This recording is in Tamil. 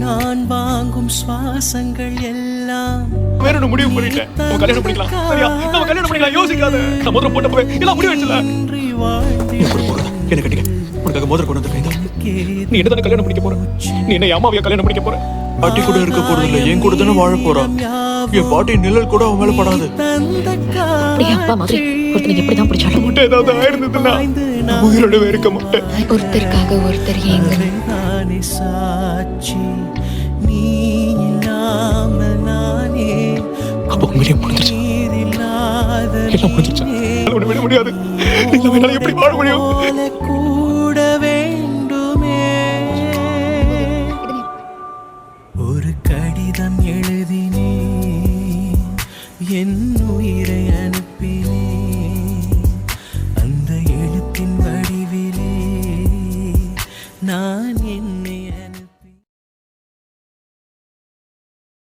நான் வாங்கும் சுவாசங்கள் எல்லாம் வேற ஒண்ணு முடிவு பண்ணிட்டேன். நம்ம கல்யாணம் பண்ணிக்கலாம். சரியா? நம்ம கல்யாணம் பண்ணிக்கலாம். யோசிக்காத. நான் முதல்ல போட்ட போய் எல்லாம் முடிவு வச்சல. நீ கூட போறதா? என்ன கட்டிக்க? உனக்காக முதல்ல கொண்டு வந்திருக்கேன். நீ என்ன தானே கல்யாணம் பண்ணிக்க போற? நீ என்ன அம்மாவையா கல்யாணம் பண்ணிக்க போற? பாட்டி கூட இருக்க போறது இல்ல, என் கூட தானே வாழ போறா. என் பாட்டி நிழல் கூட அவன் மேல படாது. அப்படியே அப்பா மாதிரி ஒருத்தனுக்கு எப்படிதான் பிடிச்சாலும் மட்டும் ஏதாவது ஆயிருந்ததுன்னா நான் உயிரோடவே இருக்க மாட்டேன். ஒருத்தருக்காக ஒருத்தர் ஏங்கணும். நானே சாட்சி நீ இல்லாமல் நானே அப்போ உண்மையிலேயே முடிஞ்சிருச்சு. எல்லாம் முடிஞ்சிருச்சு. விட முடியாது. எப்படி வாழ முடியும்?